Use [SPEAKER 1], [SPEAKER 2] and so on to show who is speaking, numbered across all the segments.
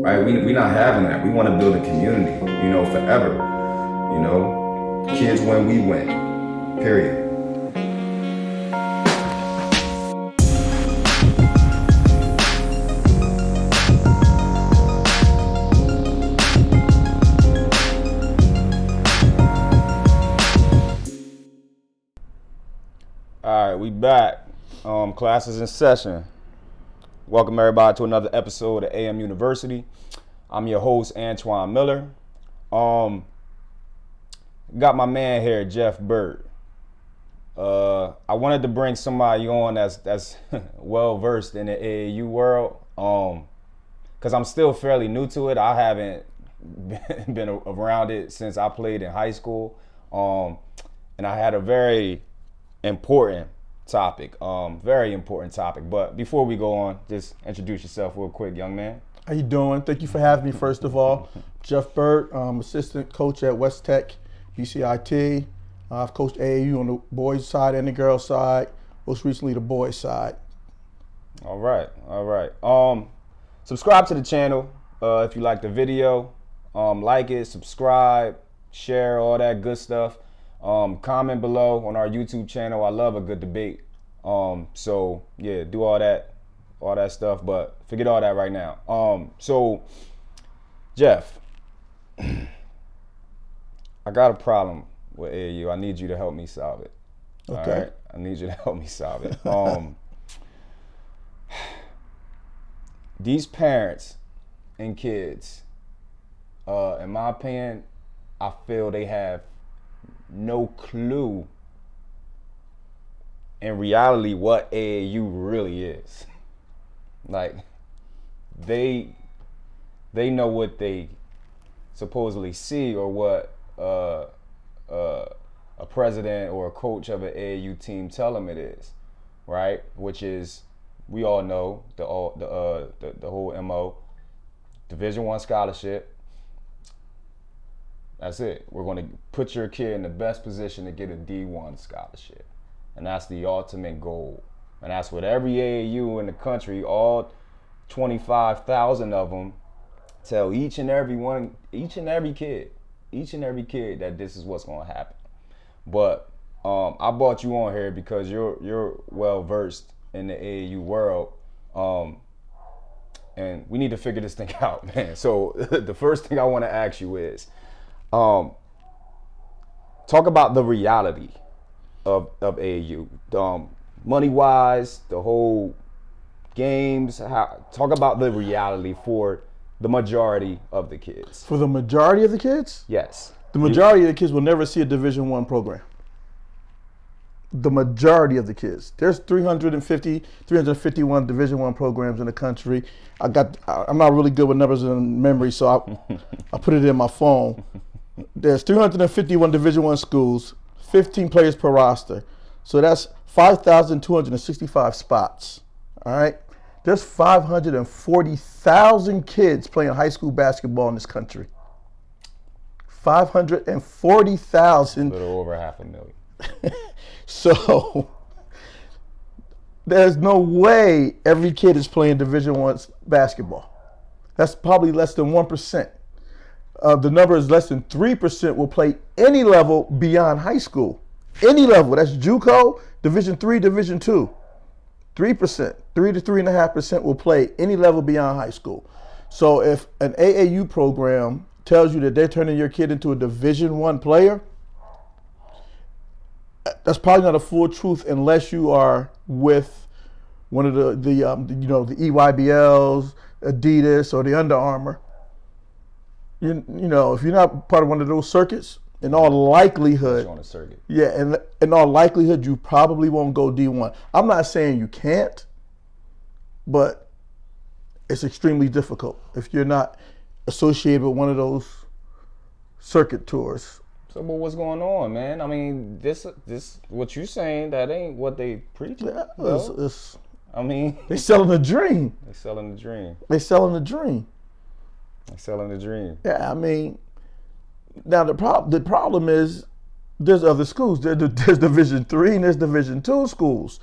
[SPEAKER 1] right? We not having that. We want to build a community, forever. Kids win, we win. Period.
[SPEAKER 2] All right, we back. Classes in session. Welcome everybody to another episode of AM University. I'm your host, Antoine Miller. Got my man here, Jeff Burt. I wanted to bring somebody on that's well versed in the AAU world. Cause I'm still fairly new to it. I haven't been around it since I played in high school. And I had a very important topic, very important topic. But before we go on, just introduce yourself real quick, young man.
[SPEAKER 3] How you doing? Thank you for having me, first of all. Jeff Burt, assistant coach at West Tech, BCIT. I've coached AAU on the boys side and the girls side, most recently the boys side.
[SPEAKER 2] All right. Subscribe to the channel if you like the video. Like it, subscribe, share, all that good stuff. Comment below on our YouTube channel. I love a good debate. So yeah, do all that stuff, but forget all that right now. So Jeff, I got a problem with AAU. I need you to help me solve it.
[SPEAKER 3] Okay.
[SPEAKER 2] All right? I need you to help me solve it. These parents and kids, in my opinion, I feel they have no clue in reality what AAU really is. Like, they know what they supposedly see or what a president or a coach of an AAU team tell them it is, right? Which is, we all know the whole MO, Division I scholarship. That's it. We're going to put your kid in the best position to get a D1 scholarship. And that's the ultimate goal. And that's what every AAU in the country, all 25,000 of them, tell each and every kid that this is what's going to happen. But I brought you on here because you're well versed in the AAU world. And we need to figure this thing out, man. So the first thing I want to ask you is, talk about the reality of AAU, money wise, the whole games. Talk about the reality for the majority of the kids.
[SPEAKER 3] For the majority of the kids?
[SPEAKER 2] Yes.
[SPEAKER 3] The majority of the kids will never see a Division I program. The majority of the kids. There's 351 Division I programs in the country. I'm not really good with numbers and memory, so I put it in my phone. There's 351 Division I schools, 15 players per roster. So that's 5,265 spots, all right? There's 540,000 kids playing high school basketball in this country. 540,000.
[SPEAKER 2] A little over 500,000.
[SPEAKER 3] So there's no way every kid is playing Division I basketball. That's probably less than 1%. The number is less than 3% will play any level beyond high school. Any level, that's JUCO, Division III, Division II. 3%, 3 to 3.5% will play any level beyond high school. So if an AAU program tells you that they're turning your kid into a Division I player, that's probably not a full truth unless you are with one of the EYBLs, Adidas, or the Under Armour. If you're not part of one of those circuits, in all likelihood,
[SPEAKER 2] on a circuit.
[SPEAKER 3] Yeah, and in all likelihood, you probably won't go D1. I'm not saying you can't, but it's extremely difficult if you're not associated with one of those circuit tours.
[SPEAKER 2] So, but what's going on, man? I mean, this what you saying, that ain't what they preach.
[SPEAKER 3] Yeah,
[SPEAKER 2] I mean,
[SPEAKER 3] they selling a dream.
[SPEAKER 2] They selling the dream.
[SPEAKER 3] They selling a dream.
[SPEAKER 2] They selling the dream.
[SPEAKER 3] Yeah, I mean, now the problem is there's other schools. There's Division III and there's Division II schools.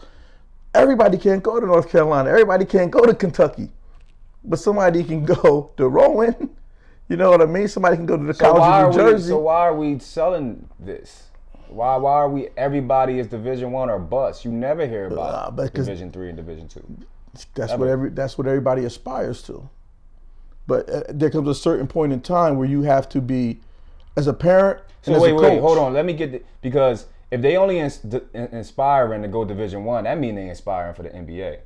[SPEAKER 3] Everybody can't go to North Carolina. Everybody can't go to Kentucky. but somebody can go to Rowan. You know what I mean? Somebody can go to the College of New Jersey.
[SPEAKER 2] So why are we selling this? Why are we? Everybody is Division I or bust. You never hear about Division III and Division II.
[SPEAKER 3] That's what everybody aspires to. But there comes a certain point in time where you have to be, as a parent.
[SPEAKER 2] So
[SPEAKER 3] and
[SPEAKER 2] wait,
[SPEAKER 3] as a coach,
[SPEAKER 2] hold on. Let me get because if they only inspiring to go Division I, that means they inspiring for the NBA.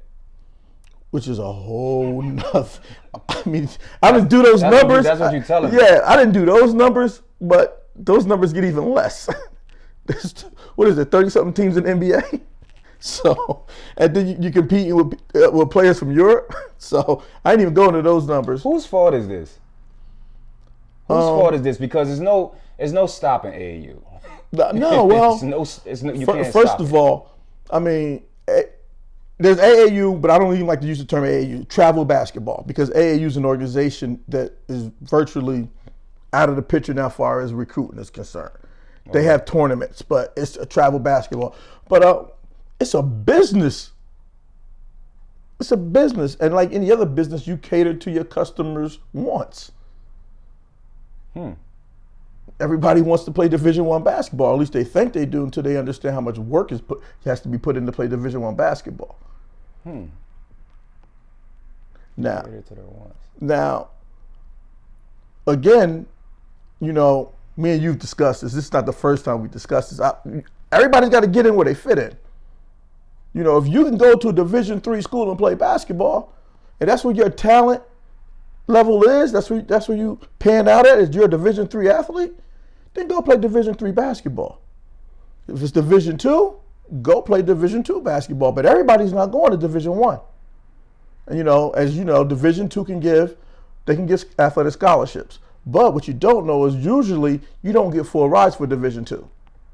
[SPEAKER 3] Which is a whole nother. I mean, I didn't do those numbers.
[SPEAKER 2] That's what you're telling me.
[SPEAKER 3] Yeah, I didn't do those numbers, but those numbers get even less. What is it, 30-something teams in the NBA? So, and then you competing with players from Europe. So, I didn't even go into those numbers.
[SPEAKER 2] Whose fault is this? Whose fault is this? Because there's no stopping AAU.
[SPEAKER 3] No, well,
[SPEAKER 2] you can't
[SPEAKER 3] first
[SPEAKER 2] stop
[SPEAKER 3] of
[SPEAKER 2] it.
[SPEAKER 3] all, I mean, there's AAU, but I don't even like to use the term AAU, travel basketball, because AAU is an organization that is virtually out of the picture now as far as recruiting is concerned. They have tournaments, but it's a travel basketball. But it's a business. It's a business. And like any other business, you cater to your customers' wants. Everybody wants to play Division I basketball. At least they think they do until they understand how much work has to be put in to play Division I basketball. Now, again, you know, me and you've discussed this. This is not the first time we discussed this. Everybody's got to get in where they fit in. You know, if you can go to a Division III school and play basketball, and that's where your talent level is, that's where you pan out at, is you're a Division III athlete, then go play Division III basketball. If it's Division II, go play Division II basketball. But everybody's not going to Division I. And you know, as you know, Division II can give athletic scholarships. But what you don't know is usually you don't get full rides for Division II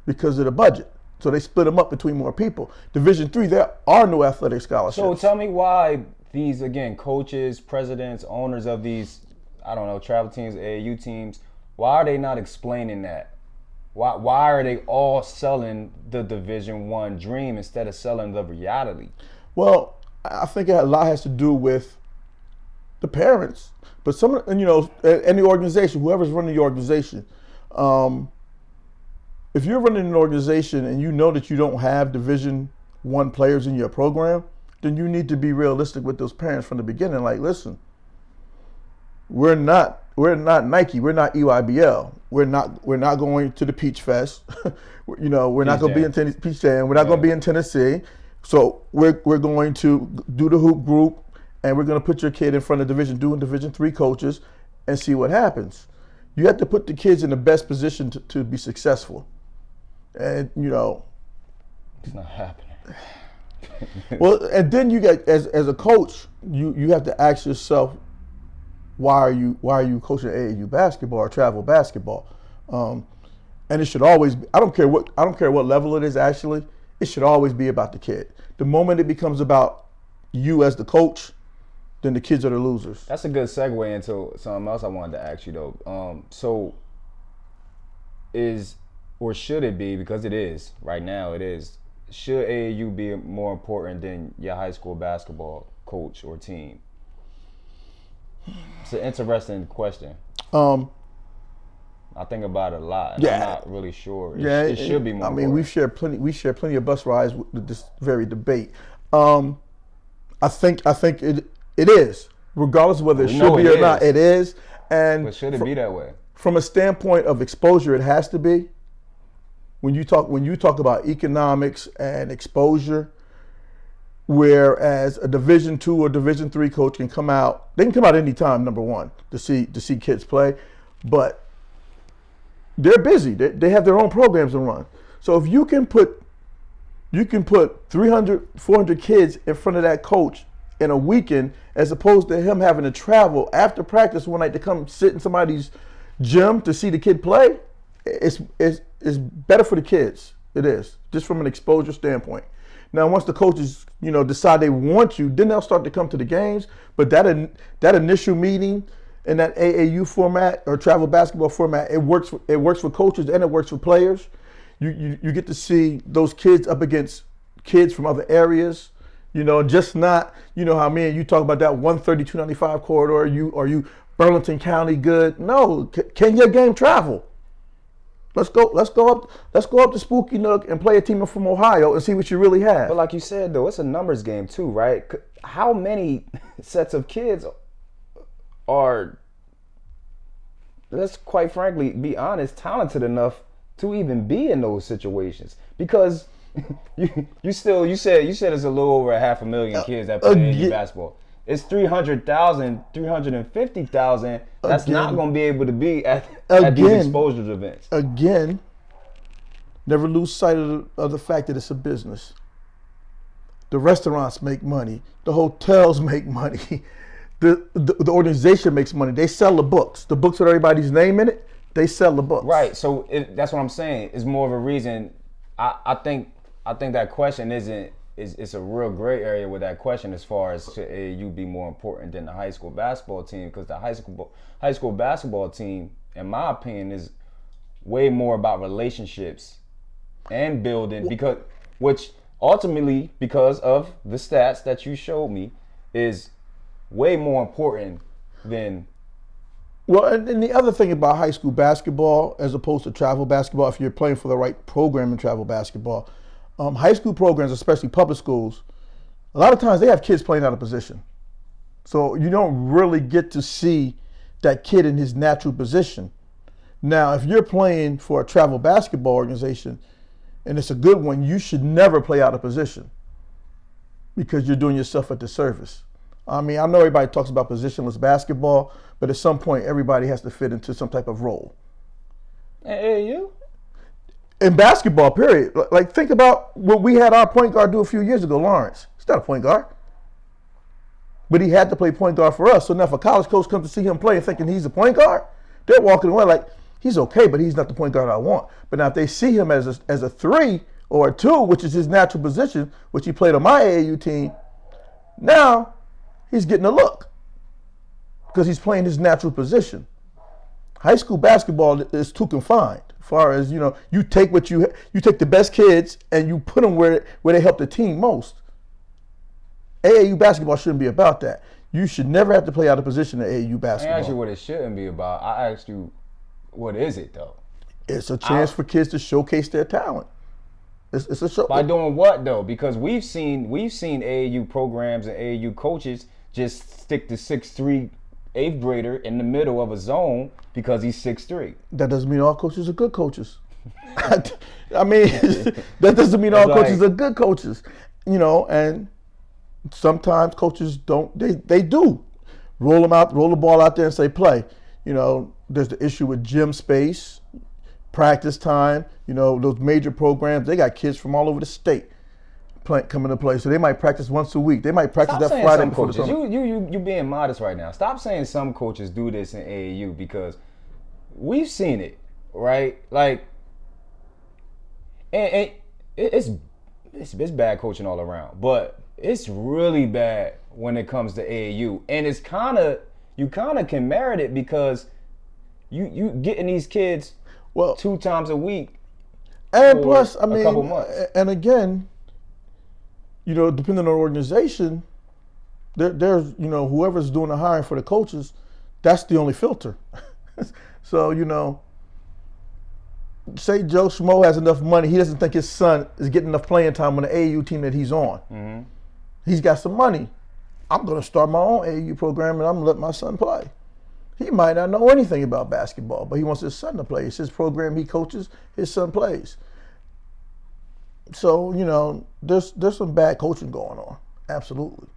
[SPEAKER 3] because of the budget. So they split them up between more people. Division III, there are no athletic scholarships.
[SPEAKER 2] So tell me why these, again, coaches, presidents, owners of these, I don't know, travel teams, AAU teams, why are they not explaining that? Why are they all selling the Division I dream instead of selling the reality?
[SPEAKER 3] Well, I think a lot has to do with the parents, but and the organization, whoever's running the organization. If you're running an organization and you know that you don't have Division I players in your program, then you need to be realistic with those parents from the beginning. Like, listen, we're not Nike, we're not EYBL, we're not going to the Peach Fest. We're not going to be in Peach Jam. We're not going to be in Tennessee. So we're going to do the hoop group, and we're going to put your kid in front of Division II and Division III coaches and see what happens. You have to put the kids in the best position to be successful. And,
[SPEAKER 2] it's not happening.
[SPEAKER 3] Well, and then you get, as a coach, you have to ask yourself, why are you coaching AAU basketball or travel basketball? And it should always be, I don't care what level it is, actually, it should always be about the kid. The moment it becomes about you as the coach, then the kids are the losers.
[SPEAKER 2] That's a good segue into something else I wanted to ask you, though. So should it be, because it is, right now it is, should AAU be more important than your high school basketball coach or team? It's an interesting question. I think about it a lot.
[SPEAKER 3] Yeah.
[SPEAKER 2] I'm not really sure. It should be more.
[SPEAKER 3] I mean, we share plenty of bus rides with this very debate. I think it is, regardless of whether it should be or not. It is,
[SPEAKER 2] but should it be that way?
[SPEAKER 3] From a standpoint of exposure, it has to be. When you talk about economics and exposure, whereas a Division II or Division III coach can come out, they can come out anytime, number one, to see kids play, but they're busy. They have their own programs to run. So if you can put 300, 400 kids in front of that coach in a weekend, as opposed to him having to travel after practice one night to come sit in somebody's gym to see the kid play, it's better for the kids. It is, just from an exposure standpoint. Now, once the coaches, decide they want you, then they'll start to come to the games. But that initial meeting in that AAU format or travel basketball format, it works for coaches and it works for players. You get to see those kids up against kids from other areas. You know, just not, you know how me and you talk about that 13295 corridor, are you Burlington County good? No, can your game travel? Let's go up to Spooky Nook and play a team from Ohio and see what you really have.
[SPEAKER 2] But like you said though, it's a numbers game too, right? How many sets of kids are, let's quite frankly be honest, talented enough to even be in those situations? Because you said it's a little over 500,000 kids that play AAU basketball. It's 300,000, 350,000. That's not going to be able to be at these exposure events.
[SPEAKER 3] Again, never lose sight of the fact that it's a business. The restaurants make money. The hotels make money. The organization makes money. They sell the books. The books with everybody's name in it, they sell the books.
[SPEAKER 2] Right. So that's what I'm saying. It's more of a reason. I think that question it's a real gray area with that question as far as should AAU be more important than the high school basketball team, because the high school basketball team, in my opinion, is way more about relationships and building, which ultimately, because of the stats that you showed me, is way more important than.
[SPEAKER 3] Well, and the other thing about high school basketball as opposed to travel basketball, if you're playing for the right program in travel basketball, high school programs, especially public schools, a lot of times they have kids playing out of position. So you don't really get to see that kid in his natural position. Now, if you're playing for a travel basketball organization and it's a good one, you should never play out of position because you're doing yourself a disservice. I mean, I know everybody talks about positionless basketball, but at some point everybody has to fit into some type of role.
[SPEAKER 2] AAU?
[SPEAKER 3] In basketball, period. Like, think about what we had our point guard do a few years ago, Lawrence. He's not a point guard. But he had to play point guard for us. So now if a college coach comes to see him play and thinking he's a point guard, they're walking away like, he's okay, but he's not the point guard I want. But now if they see him as a 3 or a 2, which is his natural position, which he played on my AAU team, now he's getting a look because he's playing his natural position. High school basketball is too confined. As far as, you know, you take the best kids and you put them where they help the team most. AAU basketball shouldn't be about that. You should never have to play out of position in AAU basketball.
[SPEAKER 2] I asked you what it shouldn't be about. I asked you, what is it though?
[SPEAKER 3] It's a chance for kids to showcase their talent. It's a show.
[SPEAKER 2] By doing what though? Because we've seen AAU programs and AAU coaches just stick the 6'3" 8th grader in the middle of a zone because he's 6'3".
[SPEAKER 3] That doesn't mean all coaches are good coaches. I mean, that doesn't mean all coaches are good coaches. You know, and sometimes coaches don't. They do roll the ball out there and say play. You know, there's the issue with gym space, practice time. You know, those major programs, they got kids from all over the state coming to play, so they might practice once a week. They might practice that Friday before the summer.
[SPEAKER 2] You being modest right now. Stop saying some coaches do this in AAU because we've seen it, right? Like, and it's bad coaching all around, but it's really bad when it comes to AAU, and it's you kind of can merit it because you getting these kids 2 times a week,
[SPEAKER 3] and plus, I mean,
[SPEAKER 2] a couple months,
[SPEAKER 3] and again, you know, depending on the organization, there's, you know, whoever's doing the hiring for the coaches, that's the only filter. So, you know, say Joe Schmo has enough money, he doesn't think his son is getting enough playing time on the AAU team that he's on. Mm-hmm. He's got some money. I'm going to start my own AAU program and I'm going to let my son play. He might not know anything about basketball, but he wants his son to play. It's his program, he coaches, his son plays. So, you know, there's some bad coaching going on. Absolutely.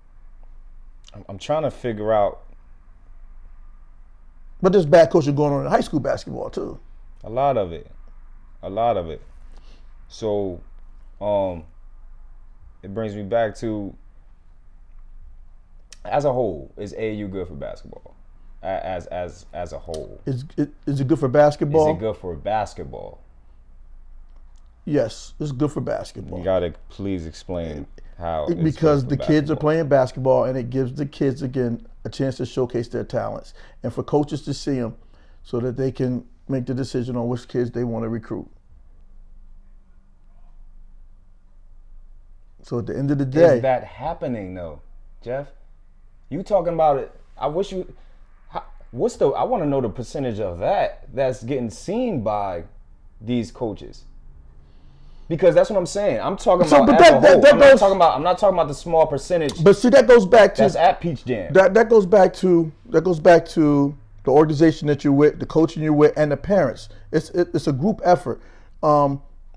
[SPEAKER 2] I'm trying to figure out.
[SPEAKER 3] But there's bad coaching going on in high school basketball too.
[SPEAKER 2] A lot of it. So, it brings me back to, as a whole, is AAU good for basketball? As a whole.
[SPEAKER 3] Is it good for basketball?
[SPEAKER 2] Is it good for basketball?
[SPEAKER 3] Yes, it's good for basketball.
[SPEAKER 2] You gotta please explain how.
[SPEAKER 3] Because the kids are playing basketball, and it gives the kids again a chance to showcase their talents, and for coaches to see them, so that they can make the decision on which kids they want to recruit. So at the end of the day,
[SPEAKER 2] is that happening though, Jeff? You talking about it? I wish you. I want to know the percentage of that's getting seen by these coaches. Because that's what I'm saying. I'm talking about as a whole. I'm not talking about the small percentage.
[SPEAKER 3] But see, that goes back to
[SPEAKER 2] that's at Peach Jam.
[SPEAKER 3] That goes back to the organization that you're with, the coaching you're with, and the parents. It's a group effort. I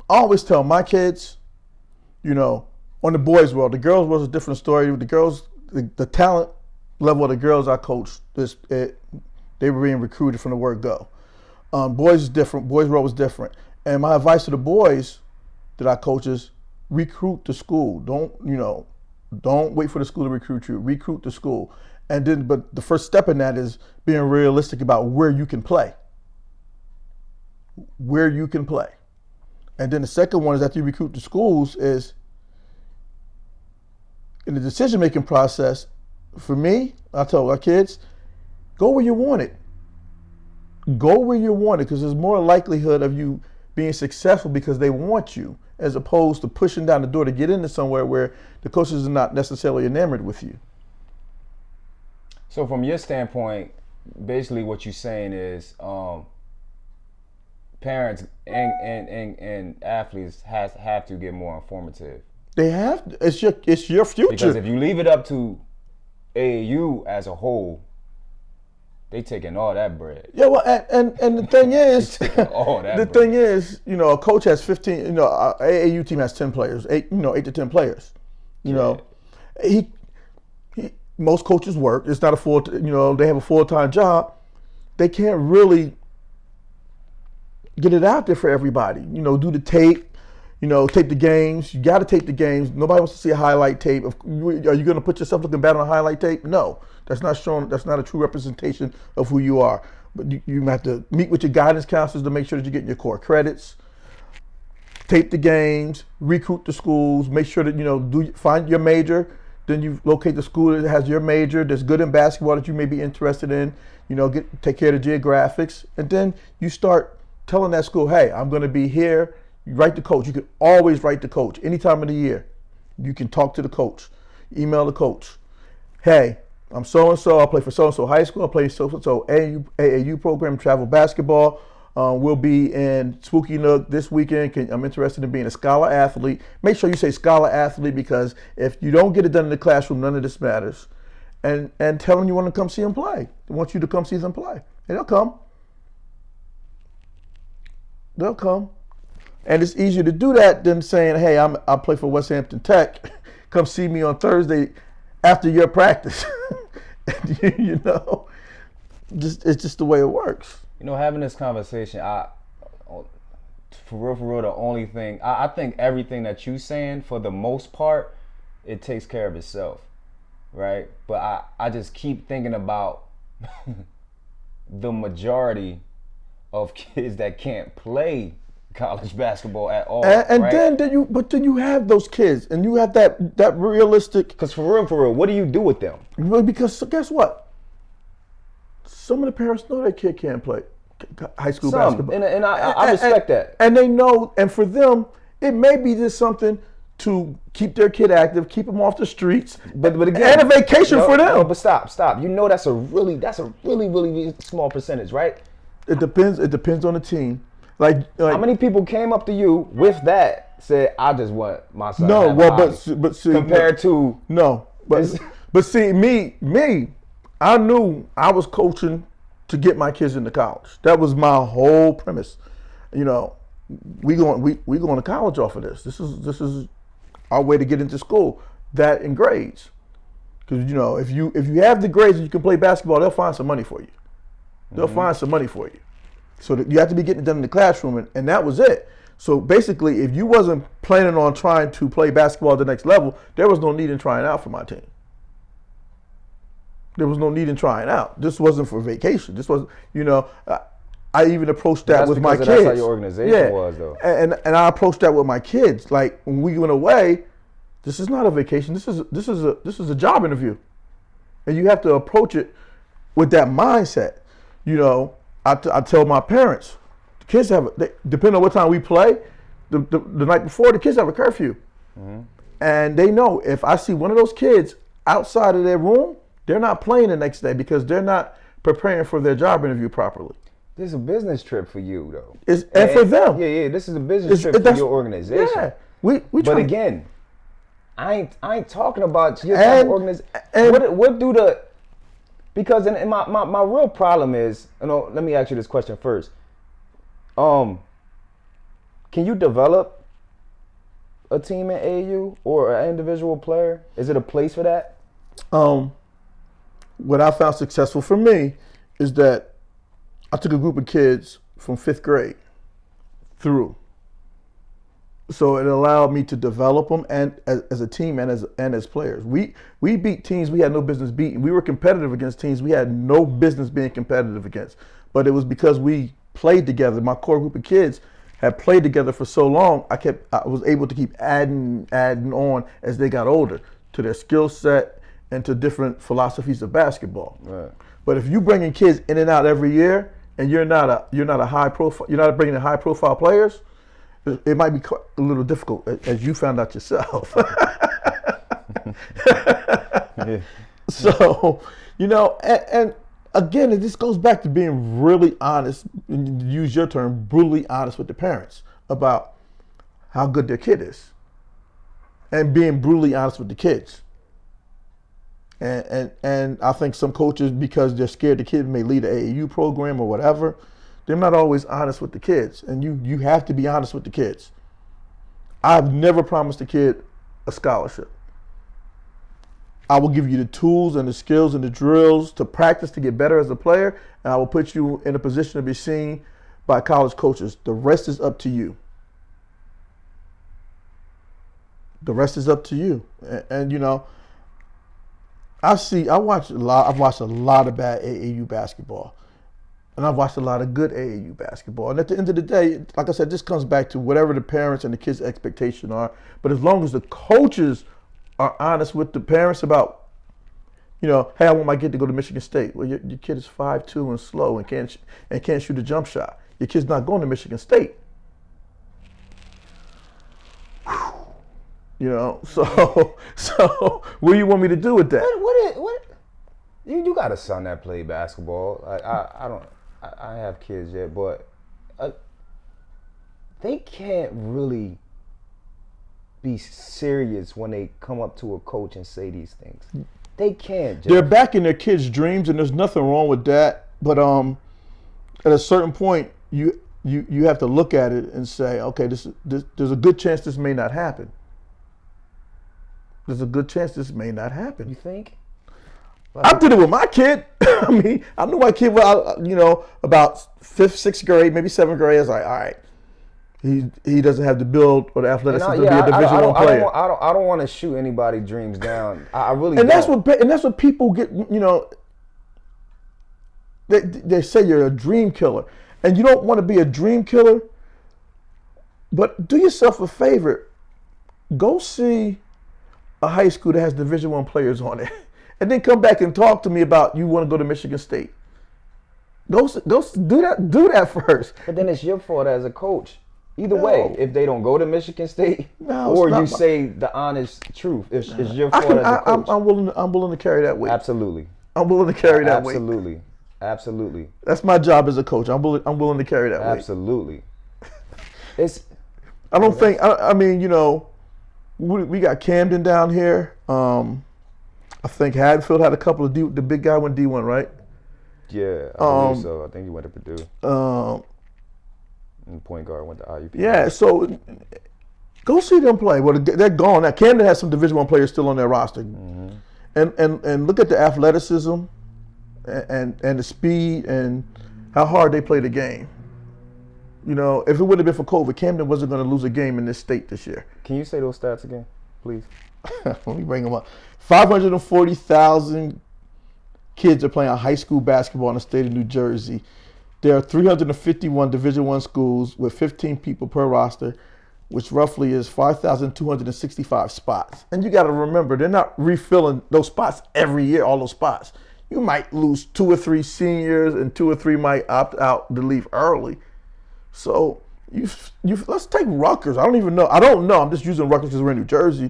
[SPEAKER 3] always tell my kids, on the boys' world, the girls' world is a different story. The girls, the talent level of the girls I coached, they were being recruited from the word go. Boys is different. Boys' world was different. And my advice to the boys that I coach is recruit the school. Don't wait for the school to recruit you. Recruit the school. And then, but the first step in that is being realistic about where you can play. Where you can play. And then the second one is after you recruit the schools is in the decision-making process, for me, I tell our kids, go where you want it. Go where you want it because there's more likelihood of you being successful because they want you as opposed to pushing down the door to get into somewhere where the coaches are not necessarily enamored with you.
[SPEAKER 2] So from your standpoint, basically what you're saying is parents and athletes have to get more informative.
[SPEAKER 3] They have to. It's your future.
[SPEAKER 2] Because if you leave it up to AAU as a whole, they taking all that bread.
[SPEAKER 3] Yeah, well, and the thing is,
[SPEAKER 2] all that
[SPEAKER 3] the
[SPEAKER 2] bread.
[SPEAKER 3] thing is, a coach has 15. Our AAU team has 10 players, 8 to 10 players. He most coaches work. It's not a full. They have a full-time job. They can't really get it out there for everybody. Do the tape. Tape the games. You got to tape the games. Nobody wants to see a highlight tape. Are you going to put yourself looking bad on a highlight tape? No, that's not showing. That's not a true representation of who you are. But you have to meet with your guidance counselors to make sure that you're getting your core credits. Tape the games. Recruit the schools. Make sure that find your major. Then you locate the school that has your major that's good in basketball that you may be interested in. Take care of the geographics, and then you start telling that school, hey, I'm going to be here. You write the coach. You can always write the coach any time of the year. You can talk to the coach, email the coach. Hey, I'm so-and-so. I play for so-and-so high school. I play so-and-so AAU program, travel basketball. We'll be in Spooky Nook this weekend. I'm interested in being a scholar athlete. Make sure you say scholar athlete because if you don't get it done in the classroom, none of this matters. And tell them you want to come see them play. They want you to come see them play. And they'll come. They'll come. And it's easier to do that than saying, hey, I play for West Hampton Tech. Come see me on Thursday after your practice. It's just the way it works.
[SPEAKER 2] Having this conversation, for real, the only thing, I think everything that you're saying, for the most part, it takes care of itself, right? But I just keep thinking about the majority of kids that can't play college basketball at all.
[SPEAKER 3] And
[SPEAKER 2] right?
[SPEAKER 3] then you have those kids, and you have that realistic.
[SPEAKER 2] Because for real, what do you do with them?
[SPEAKER 3] Because guess what? Some of the parents know their kid can't play high school basketball,
[SPEAKER 2] and I respect that.
[SPEAKER 3] And they know, and for them, it may be just something to keep their kid active, keep them off the streets,
[SPEAKER 2] but again,
[SPEAKER 3] and a vacation for them.
[SPEAKER 2] No, but stop. That's a really small percentage, right?
[SPEAKER 3] It depends on the team. Like
[SPEAKER 2] how many people came up to you with that, said, I just want my son
[SPEAKER 3] no,
[SPEAKER 2] to have
[SPEAKER 3] well,
[SPEAKER 2] a
[SPEAKER 3] but see,
[SPEAKER 2] compared to
[SPEAKER 3] no, but see, me, I knew I was coaching to get my kids into college. That was my whole premise. We going to college off of this. This is our way to get into school. That and grades, because if you have the grades and you can play basketball, they'll find some money for you. They'll find some money for you. So that you have to be getting it done in the classroom, and that was it. So basically, if you wasn't planning on trying to play basketball at the next level, there was no need in trying out for my team. There was no need in trying out. This wasn't for vacation. This was, I even approached that with my kids.
[SPEAKER 2] That's how your organization was, though.
[SPEAKER 3] And I approached that with my kids. Like when we went away, this is not a vacation. This is a job interview, and you have to approach it with that mindset. I tell my parents, the kids depending on what time we play, the night before, the kids have a curfew. Mm-hmm. And they know if I see one of those kids outside of their room, they're not playing the next day because they're not preparing for their job interview properly.
[SPEAKER 2] This is a business trip for you, though.
[SPEAKER 3] And for them.
[SPEAKER 2] Yeah. This is a business trip for your organization.
[SPEAKER 3] Yeah.
[SPEAKER 2] But again, I ain't talking about your type of organization. What do the... Because in my real problem is, let me ask you this question first. Can you develop a team in AAU or an individual player? Is it a place for that?
[SPEAKER 3] What I found successful for me is that I took a group of kids from 5th grade through. So it allowed me to develop them and as a team and as players. We beat teams we had no business beating. We were competitive against teams we had no business being competitive against. But it was because we played together. My core group of kids had played together for so long. I was able to keep adding on as they got older to their skill set and to different philosophies of basketball.
[SPEAKER 2] Right.
[SPEAKER 3] But if you bringing kids in and out every year and you're not a high profile, you're not bringing in high profile players, it might be a little difficult, as you found out yourself.
[SPEAKER 2] Yeah.
[SPEAKER 3] So, and again, it just goes back to being really honest, and use your term, brutally honest with the parents about how good their kid is. And being brutally honest with the kids. And I think some coaches, because they're scared the kid may lead an AAU program or whatever, they're not always honest with the kids. And you have to be honest with the kids. I've never promised a kid a scholarship. I will give you the tools and the skills and the drills to practice to get better as a player, and I will put you in a position to be seen by college coaches. The rest is up to you. The rest is up to you. And I've watched a lot of bad AAU basketball. And I've watched a lot of good AAU basketball. And at the end of the day, like I said, this comes back to whatever the parents and the kids' expectations are. But as long as the coaches are honest with the parents about, hey, I want my kid to go to Michigan State. Well, your kid is 5'2" and slow and can't shoot a jump shot. Your kid's not going to Michigan State. So what do you want me to do with that?
[SPEAKER 2] What? You got a son that played basketball. I have kids yet, but they can't really be serious when they come up to a coach and say these things. They can't. Jeff.
[SPEAKER 3] They're backing their kids' dreams, and there's nothing wrong with that. But at a certain point, you have to look at it and say, okay, there's a good chance this may not happen. There's a good chance this may not happen.
[SPEAKER 2] You think?
[SPEAKER 3] I did it with my kid. I knew my kid was, about 5th, 6th grade, maybe 7th grade. I was like, all right, he doesn't have the build or the athleticism to be a Division I player.
[SPEAKER 2] I don't want to shoot anybody's dreams down. I really
[SPEAKER 3] and
[SPEAKER 2] don't.
[SPEAKER 3] That's what people get. They say you're a dream killer, and you don't want to be a dream killer. But do yourself a favor. Go see a high school that has Division I players on it. And then come back and talk to me about you want to go to Michigan State. Go do that first.
[SPEAKER 2] But then it's your fault as a coach. Either way, if they don't go to Michigan State, or you say the honest truth, it's your fault as a coach.
[SPEAKER 3] I'm willing to carry that weight.
[SPEAKER 2] Absolutely.
[SPEAKER 3] I'm willing to carry that weight.
[SPEAKER 2] Absolutely.
[SPEAKER 3] That's my job as a coach. I'm willing to carry that weight.
[SPEAKER 2] Absolutely.
[SPEAKER 3] We got Camden down here. I think Hadfield had a couple of the big guy went D1, right?
[SPEAKER 2] Yeah, I believe so. I think he went to Purdue. And point guard went to IUP.
[SPEAKER 3] Yeah, so go see them play. Well, they're gone now. Camden has some Division I players still on their roster, and look at the athleticism and the speed and how hard they play the game. If it wouldn't have been for COVID, Camden wasn't going to lose a game in this state this year.
[SPEAKER 2] Can you say those stats again, please?
[SPEAKER 3] Let me bring them up. 540,000 kids are playing high school basketball in the state of New Jersey. There are 351 Division I schools with 15 people per roster, which roughly is 5,265 spots. And you got to remember, they're not refilling those spots every year, all those spots. You might lose 2 or 3 seniors, and 2 or 3 might opt out to leave early. So let's take Rutgers. I don't know. I'm just using Rutgers because we're in New Jersey.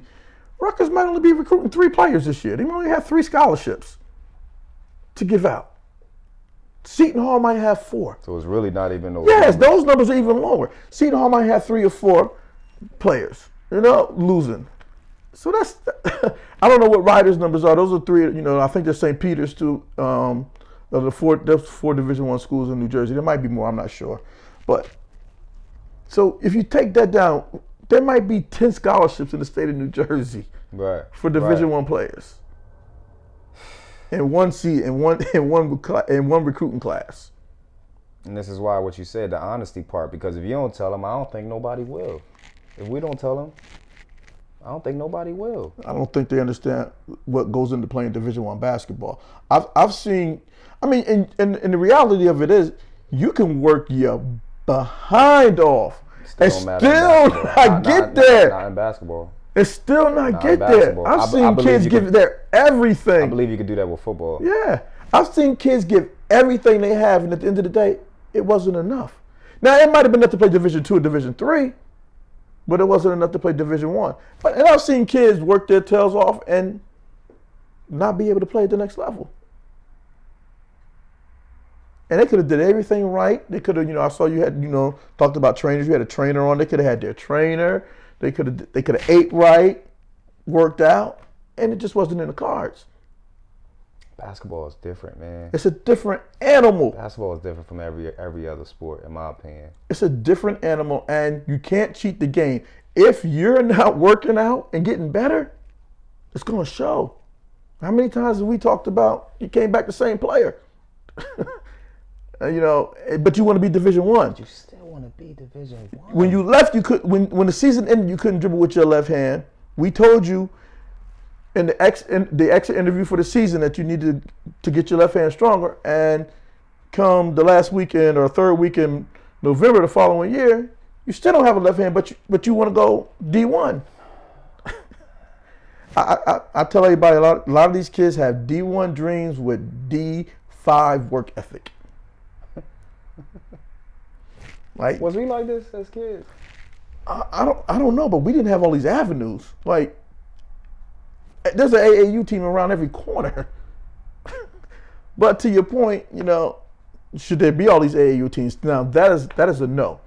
[SPEAKER 3] Rutgers might only be recruiting 3 players this year. They only have 3 scholarships to give out. Seton Hall might have 4.
[SPEAKER 2] So it's really not even those.
[SPEAKER 3] Yes,
[SPEAKER 2] numbers.
[SPEAKER 3] those numbers are even lower. Seton Hall might have 3 or 4 players, losing. So that's, I don't know what Riders' numbers are. Those are 3, I think there's St. Peter's too. There's 4 Division I schools in New Jersey. There might be more, I'm not sure. But, so if you take that down, there might be 10 scholarships in the state of New Jersey for Division I players. In one recruiting class.
[SPEAKER 2] And this is why what you said, the honesty part, because if you don't tell them, I don't think nobody will. If we don't tell them, I don't think nobody will.
[SPEAKER 3] I don't think they understand what goes into playing Division I basketball. I've seen, and the reality of it is, you can work your behind off and still not get there.
[SPEAKER 2] Not in basketball.
[SPEAKER 3] And still not get there. I've seen kids give their everything.
[SPEAKER 2] I believe you could do that with football.
[SPEAKER 3] Yeah. I've seen kids give everything they have, and at the end of the day, it wasn't enough. Now, it might have been enough to play Division II or Division III, but it wasn't enough to play Division I. And I've seen kids work their tails off and not be able to play at the next level. And they could have did everything right. They could have, I saw you had, talked about trainers. You had a trainer on. They could have had their trainer. They could have ate right, worked out, and it just wasn't in the cards.
[SPEAKER 2] Basketball is different, man.
[SPEAKER 3] It's a different animal.
[SPEAKER 2] Basketball is different from every other sport, in my opinion.
[SPEAKER 3] It's a different animal, and you can't cheat the game. If you're not working out and getting better, it's going to show. How many times have we talked about you came back the same player? But you want to be Division I.
[SPEAKER 2] You still want to be Division I.
[SPEAKER 3] When you left, you could. When the season ended, you couldn't dribble with your left hand. We told you in the exit interview for the season that you needed to get your left hand stronger. And come the last weekend or third week in November the following year, you still don't have a left hand, but you want to go D1. I tell everybody, a lot of these kids have D1 dreams with D5 work ethic. Like,
[SPEAKER 2] was we like this as kids?
[SPEAKER 3] I don't know, but we didn't have all these avenues. Like, there's an AAU team around every corner. But to your point, should there be all these AAU teams? Now that is a no.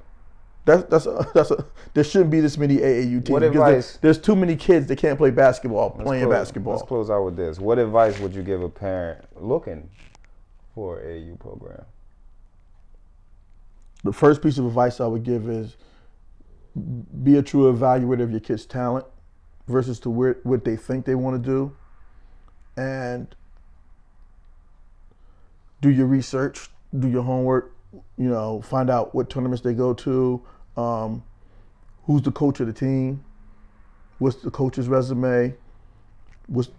[SPEAKER 3] There shouldn't be this many AAU teams because there's too many kids that can't play basketball basketball.
[SPEAKER 2] Let's close out with this. What advice would you give a parent looking for an AAU program?
[SPEAKER 3] The first piece of advice I would give is be a true evaluator of your kid's talent versus to what they think they want to do, and do your research, do your homework, find out what tournaments they go to, who's the coach of the team, what's the coach's resume, those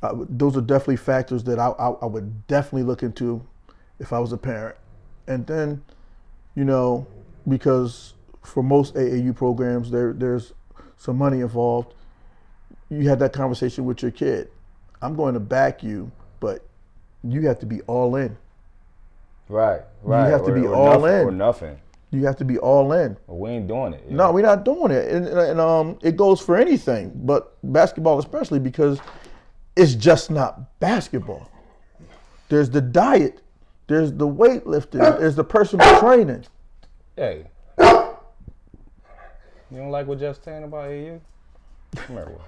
[SPEAKER 3] are definitely factors that I would definitely look into if I was a parent. And then, because for most AAU programs, there's some money involved. You had that conversation with your kid. I'm going to back you, but you have to be all in.
[SPEAKER 2] Right.
[SPEAKER 3] You have to be all in.
[SPEAKER 2] Or nothing.
[SPEAKER 3] You have to be all in.
[SPEAKER 2] Well, we ain't doing it.
[SPEAKER 3] No, we're not doing it. And it goes for anything, but basketball especially, because it's just not basketball. There's the diet. There's the weightlifting. There's the personal training.
[SPEAKER 2] Hey. You don't like what Jeff's saying about AAU? Come here, boy.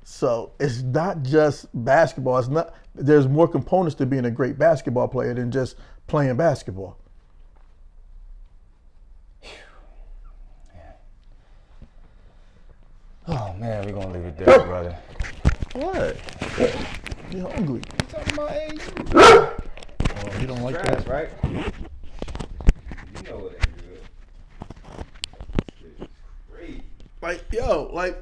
[SPEAKER 3] So it's not just basketball. It's not. There's more components to being a great basketball player than just playing basketball.
[SPEAKER 2] Oh man, we're gonna leave it there, brother.
[SPEAKER 3] What? You're hungry.
[SPEAKER 2] You talking about AAU?
[SPEAKER 3] Oh, you don't like
[SPEAKER 2] Trash,
[SPEAKER 3] that,
[SPEAKER 2] right? You know it ain't good. It's great.
[SPEAKER 3] like